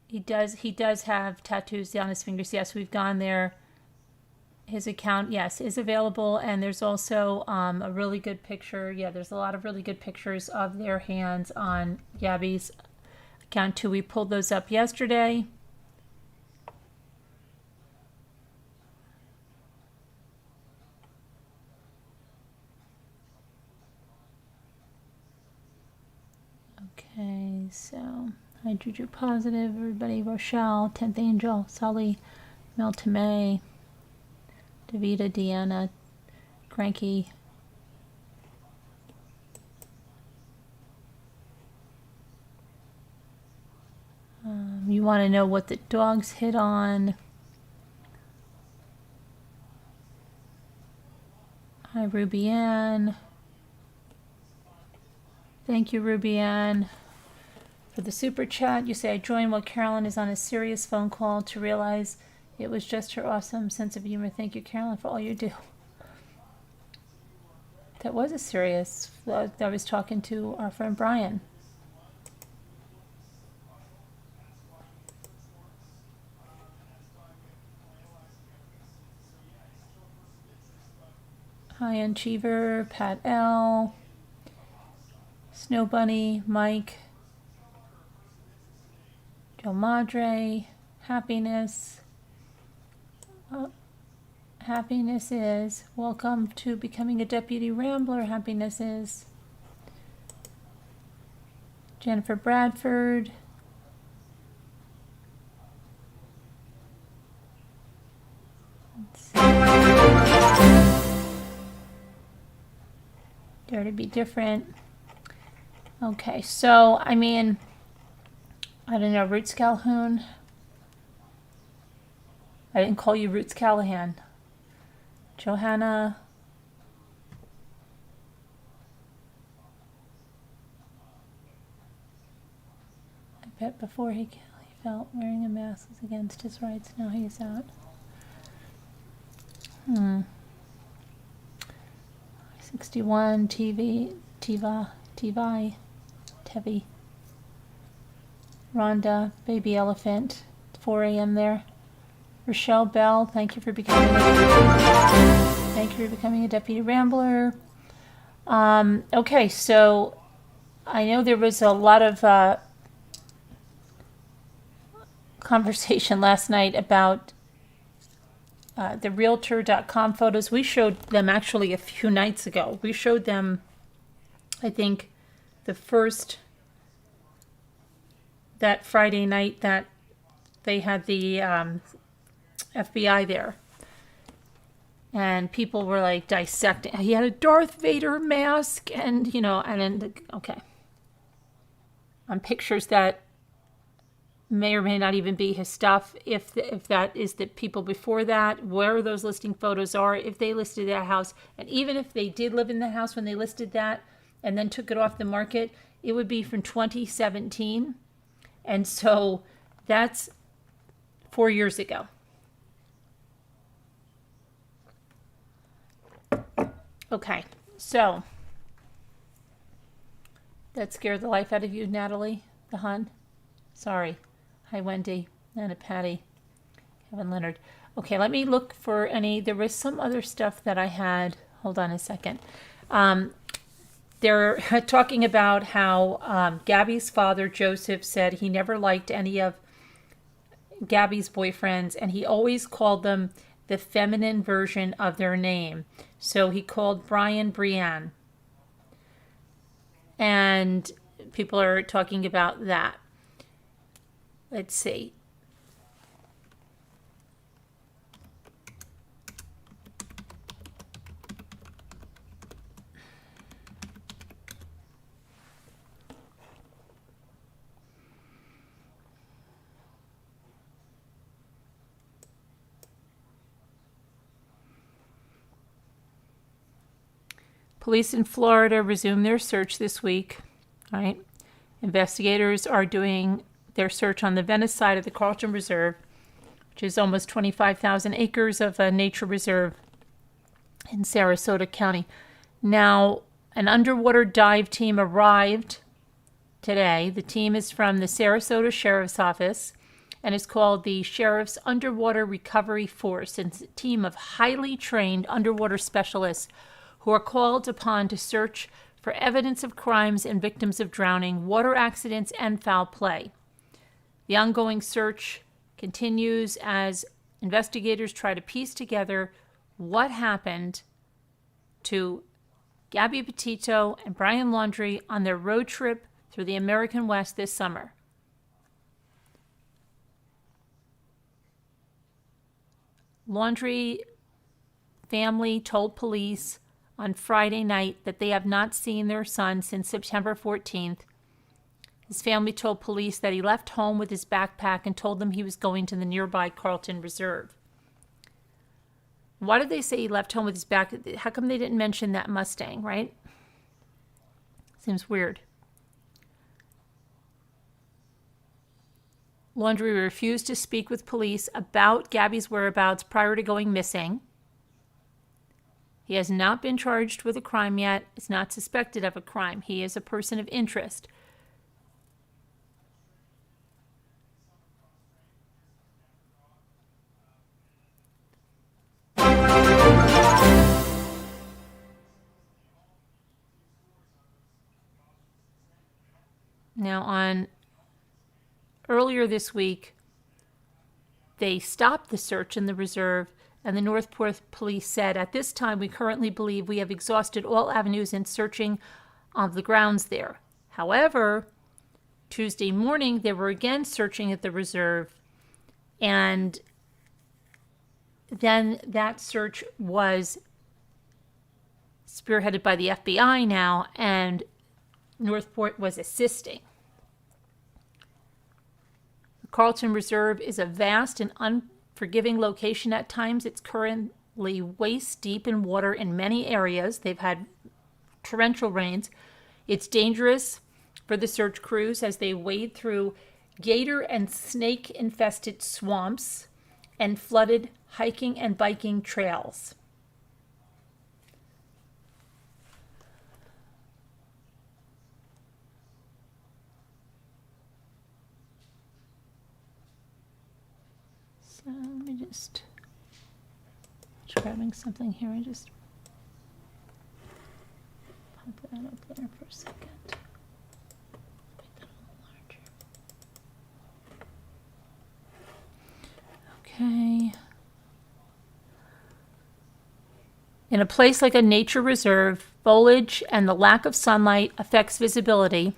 He does have tattoos down his fingers. Yes, we've gone there. his account, yes, is available. And there's also a really good picture. Yeah, there's a lot of really good pictures of their hands on Gabby's account too. We pulled those up yesterday. Okay, so hi Juju Positive, everybody, Rochelle, 10th Angel, Sully, Mel Tomei, Davita, Deanna, Cranky. You want to know what the dogs hit on. Hi, Ruby Ann. Thank you, Ruby Ann, for the super chat. You say, I joined while Carolyn is on a serious phone call to realize it was just her awesome sense of humor. Thank you, Carolyn, for all you do. That was a serious. I was talking to our friend Brian. Hi, Uncheever, Pat L, Snow Bunny, Mike, Joe Madre, Happiness. Happiness is. Welcome to becoming a Deputy Rambler. Happiness is. Jennifer Bradford. Let's see. Dare to be different. Okay, so, I mean, I don't know, Roots Calhoun. I didn't call you Roots Callahan. Johanna. I bet before he felt wearing a mask was against his rights. Now he's out. 61, TV, Tevi. Rhonda, Baby Elephant, 4 a.m. there. Rochelle Bell, thank you for becoming a Deputy Rambler. Okay, so I know there was a lot of conversation last night about the Realtor.com photos. We showed them actually a few nights ago. We showed them, I think, the first, that Friday night that they had the FBI there. And people were like dissecting. He had a Darth Vader mask and, you know, and then, okay. On pictures that may or may not even be his stuff. If that is the people before that, where those listing photos are, if they listed that house, and even if they did live in the house when they listed that and then took it off the market, it would be from 2017. And so that's 4 years ago. Okay, so that scared the life out of you, Natalie, the Hun. Sorry. Hi, Wendy, Nana Patty, Kevin Leonard. Okay, let me look for any. There was some other stuff that I had. Hold on a second. They're talking about how Gabby's father, Joseph, said he never liked any of Gabby's boyfriends, and he always called them the feminine version of their name. So he called Brian Brianne. And people are talking about that. Let's see. Police in Florida resumed their search this week. All right. Investigators are doing their search on the Venice side of the Carlton Reserve, which is almost 25,000 acres of a nature reserve in Sarasota County. Now, an underwater dive team arrived today. The team is from the Sarasota Sheriff's Office, and is called the Sheriff's Underwater Recovery Force. It's a team of highly trained underwater specialists who are called upon to search for evidence of crimes and victims of drowning, water accidents, and foul play. The ongoing search continues as investigators try to piece together what happened to Gabby Petito and Brian Laundrie on their road trip through the American West this summer. Laundrie family told police on Friday night that they have not seen their son since September 14th. His family told police that he left home with his backpack and told them he was going to the nearby Carlton Reserve. Why did they say he left home with his backpack? How come they didn't mention that Mustang, right? Seems weird. Laundrie refused to speak with police about Gabby's whereabouts prior to going missing. He has not been charged with a crime yet. Is not suspected of a crime. He is a person of interest. Now, earlier this week, they stopped the search in the reserve, and the Northport police said, "At this time, we currently believe we have exhausted all avenues in searching of the grounds there." However, Tuesday morning, they were again searching at the reserve, and then that search was spearheaded by the FBI now, and Northport was assisting. The Carlton Reserve is a vast and unforgiving location at times. It's currently waist deep in water in many areas. They've had torrential rains. It's dangerous for the search crews as they wade through gator and snake infested swamps and flooded hiking and biking trails. So let me just grabbing something here and just pop that up there for a second. Make that a little larger. Okay. In a place like a nature reserve, foliage and the lack of sunlight affects visibility.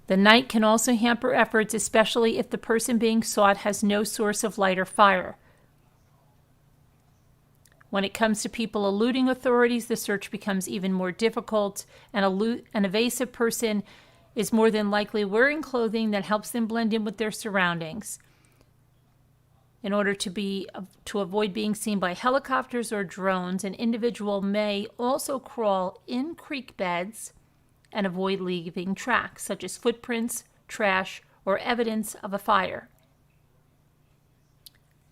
The night can also hamper efforts, especially if the person being sought has no source of light or fire. When it comes to people eluding authorities, the search becomes even more difficult. An evasive person is more than likely wearing clothing that helps them blend in with their surroundings. In order to avoid being seen by helicopters or drones, an individual may also crawl in creek beds and avoid leaving tracks, such as footprints, trash, or evidence of a fire.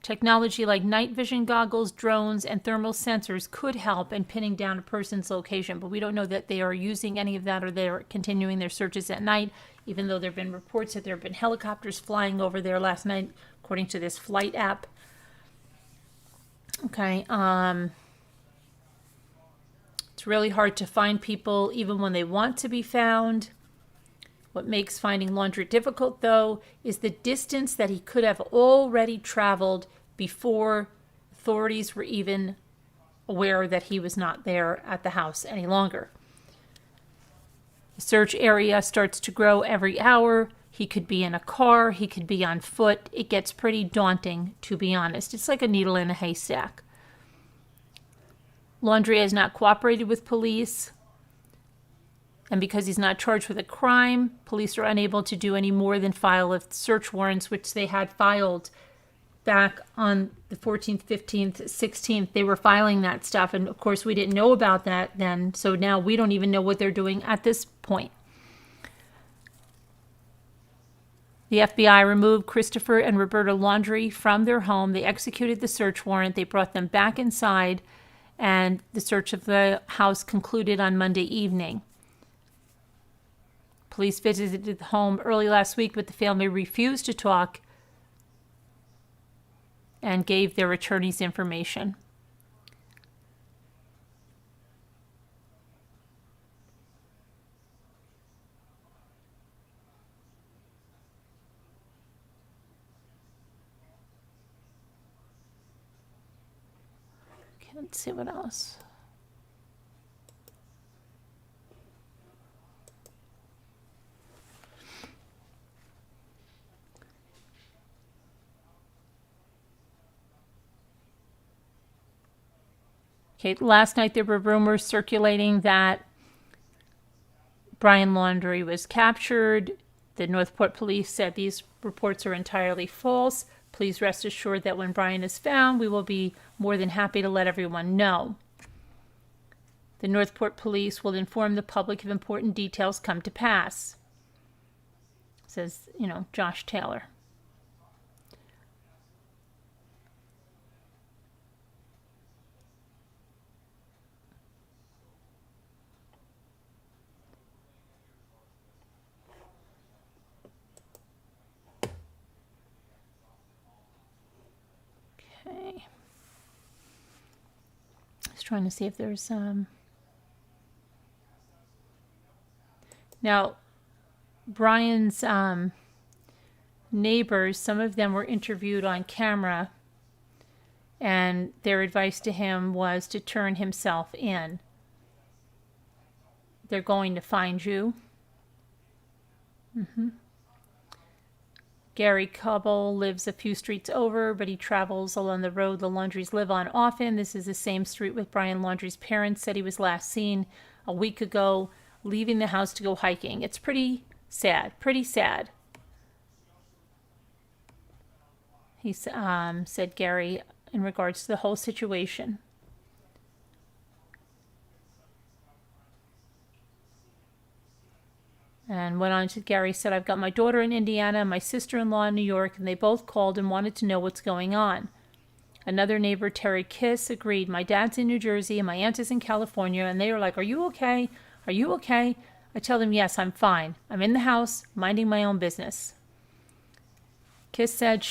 Technology like night vision goggles, drones, and thermal sensors could help in pinning down a person's location, but we don't know that they are using any of that or they're continuing their searches at night, even though there have been reports that there have been helicopters flying over there last night, according to this flight app. Okay, it's really hard to find people even when they want to be found. What makes finding Laundrie difficult, though, is the distance that he could have already traveled before authorities were even aware that he was not there at the house any longer. The search area starts to grow every hour. He could be in a car. He could be on foot. It gets pretty daunting, to be honest. It's like a needle in a haystack. Laundrie has not cooperated with police. And because he's not charged with a crime, police are unable to do any more than file search warrants, which they had filed back on the 14th, 15th, 16th. They were filing that stuff. And of course, we didn't know about that then. So now we don't even know what they're doing at this point. The FBI removed Christopher and Roberta Laundrie from their home. They executed the search warrant. They brought them back inside, and the search of the house concluded on Monday evening. Police visited the home early last week, but the family refused to talk and gave their attorneys information. Okay, let's see what else. Okay, last night there were rumors circulating that Brian Laundrie was captured. The Northport police said these reports are entirely false. Please rest assured that when Brian is found, we will be more than happy to let everyone know. The Northport police will inform the public if important details come to pass, says, Josh Taylor. Okay. Just trying to see if there's Now, Brian's neighbors, some of them were interviewed on camera, and their advice to him was to turn himself in. They're going to find you. Gary Cobble lives a few streets over, but he travels along the road the Laundries live on often. This is the same street with Brian Laundrie's parents said he was last seen a week ago, leaving the house to go hiking. It's pretty sad, he said Gary, in regards to the whole situation. And went on to, Gary said, I've got my daughter in Indiana and my sister-in-law in New York, and they both called and wanted to know what's going on. Another neighbor, Terry Kiss, agreed. My dad's in New Jersey and my aunt is in California, and they were like, are you okay? Are you okay? I tell them, yes, I'm fine. I'm in the house, minding my own business. Kiss said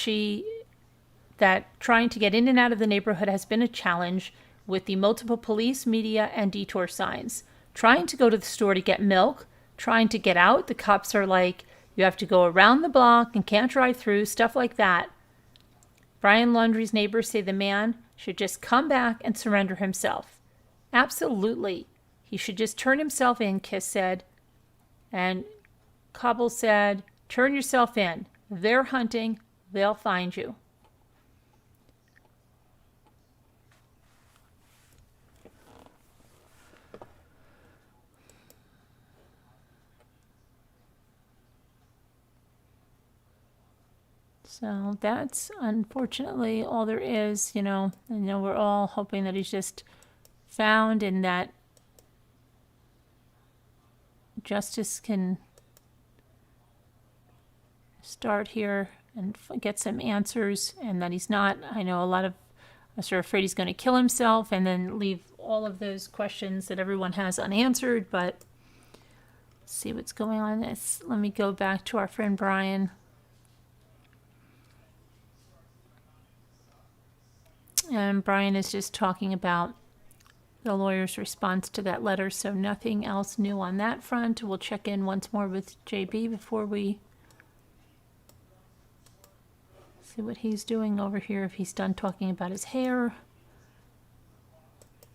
that trying to get in and out of the neighborhood has been a challenge with the multiple police, media, and detour signs. Trying to go to the store to get milk, trying to get out, the cops are like, you have to go around the block and can't drive through, stuff like that. Brian Laundrie's neighbors say the man should just come back and surrender himself. Absolutely. He should just turn himself in, Kiss said. And Cobble said, turn yourself in. They're hunting. They'll find you. So that's unfortunately all there is, I know we're all hoping that he's just found and that justice can start here and get some answers, and that he's not, I know a lot of us are afraid he's going to kill himself and then leave all of those questions that everyone has unanswered, but let's see what's going on. Let me go back to our friend Brian. And Brian is just talking about the lawyer's response to that letter, so nothing else new on that front. We'll check in once more with JB before we see what he's doing over here, if he's done talking about his hair.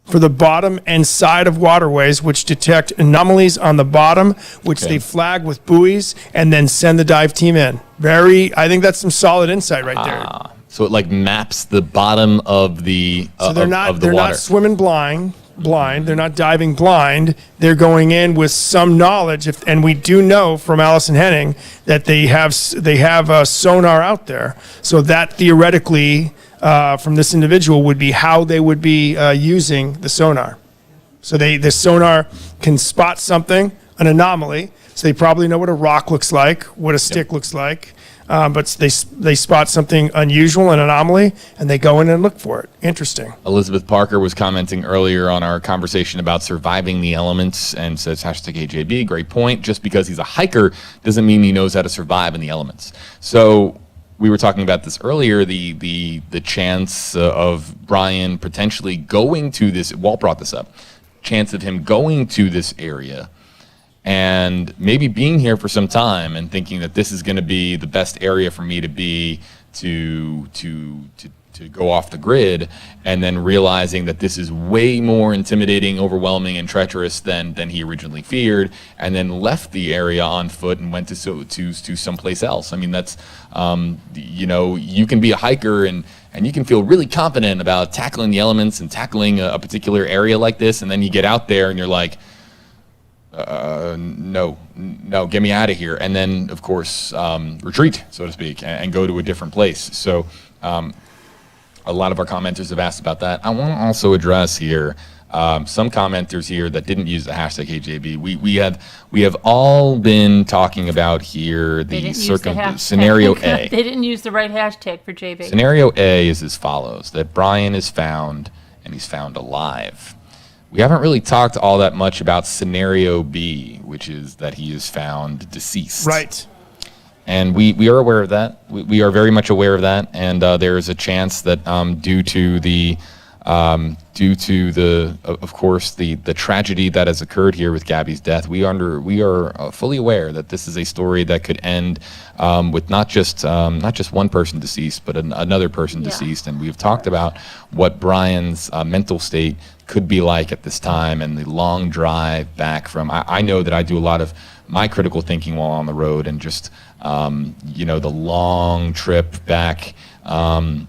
For the bottom and side of waterways, which detect anomalies on the bottom, which they flag with buoys and then send the dive team in. I think that's some solid insight right there. So it like maps the bottom of the So they're of the water. not swimming blind. They're not diving blind. They're going in with some knowledge. And we do know from Allison Henning that they have sonar out there. So that theoretically, from this individual, would be how they would be using the sonar. So the sonar can spot something, an anomaly. So they probably know what a rock looks like, what a stick looks like. but they spot something unusual, an anomaly, and they go in and look for it. Interesting. Elizabeth Parker was commenting earlier on our conversation about surviving the elements and says #AJB, great point. Just because he's a hiker doesn't mean he knows how to survive in the elements. So we were talking about this earlier, the chance of Brian potentially going to this, Walt brought this up, chance of him going to this area and maybe being here for some time and thinking that this is going to be the best area for me to be to go off the grid, and then realizing that this is way more intimidating, overwhelming, and treacherous than he originally feared, and then left the area on foot and went to someplace else. I mean, that's you can be a hiker and you can feel really confident about tackling the elements and tackling a particular area like this, and then you get out there and you're like, no, get me out of here. And then, of course, retreat, so to speak, and go to a different place. So a lot of our commenters have asked about that. I want to also address here some commenters here that didn't use the #AJB. We have all been talking about here the scenario A. They didn't use the right hashtag for JB. Scenario A is as follows: that Brian is found, and he's found alive. We haven't really talked all that much about scenario B, which is that he is found deceased. Right. And we are aware of that. We are very much aware of that. And there is a chance that due to the of course the tragedy that has occurred here with Gabby's death, we are fully aware that this is a story that could end with not just one person deceased, but another person deceased. And we've talked about what Brian's mental state could be like at this time, and the long drive back from. I know that I do a lot of my critical thinking while on the road, and just the long trip back from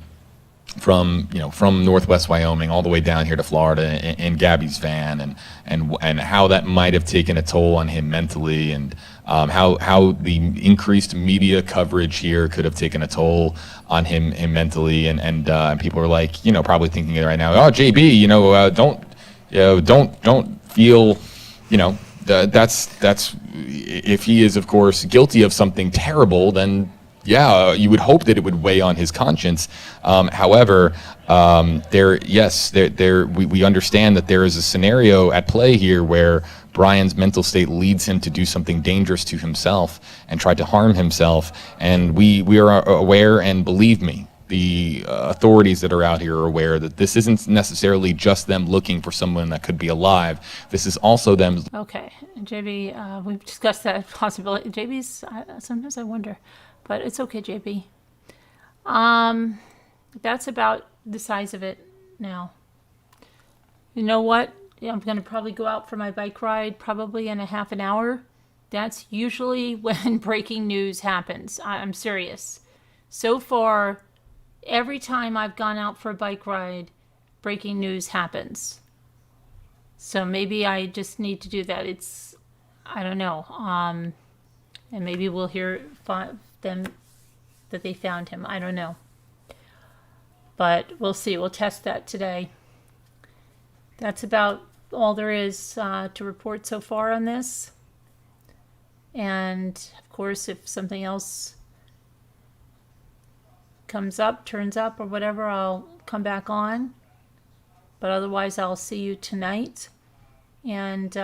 Northwest Wyoming all the way down here to Florida in Gabby's van, and how that might have taken a toll on him mentally, and how the increased media coverage here could have taken a toll on him mentally, and people are like, probably thinking it right now, oh, JB, don't feel, that's if he is, of course, guilty of something terrible, then yeah, you would hope that it would weigh on his conscience. However, we understand that there is a scenario at play here where Brian's mental state leads him to do something dangerous to himself and try to harm himself. And we are aware, and believe me, the authorities that are out here are aware that this isn't necessarily just them looking for someone that could be alive. This is also them. Okay, JB, we've discussed that possibility. JB's, sometimes I wonder, but it's okay, JB. That's about the size of it now. You know what? I'm going to probably go out for my bike ride probably in a half an hour. That's usually when breaking news happens. I'm serious. So far, every time I've gone out for a bike ride, breaking news happens. So maybe I just need to do that. I don't know. And maybe we'll hear them that they found him. I don't know. But we'll see. We'll test that today. That's about all there is to report so far on this. And of course, if something else comes up, turns up, or whatever, I'll come back on. But otherwise, I'll see you tonight. And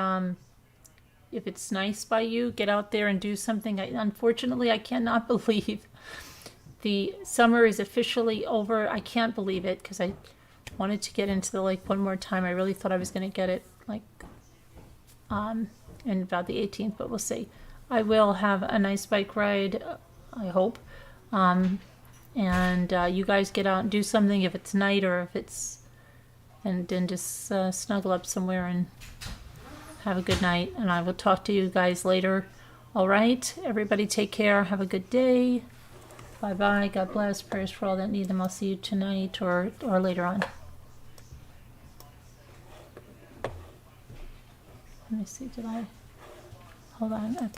if it's nice by you, get out there and do something. Unfortunately, I cannot believe the summer is officially over. I can't believe it, because I wanted to get into the lake one more time. I really thought I was going to get it in about the 18th, but we'll see. I will have a nice bike ride, I hope. And you guys get out and do something, if it's night or if it's, and then just snuggle up somewhere and have a good night. And I will talk to you guys later. All right, everybody take care. Have a good day. Bye-bye. God bless. Prayers for all that need them. I'll see you tonight or later on. Let me see, hold on.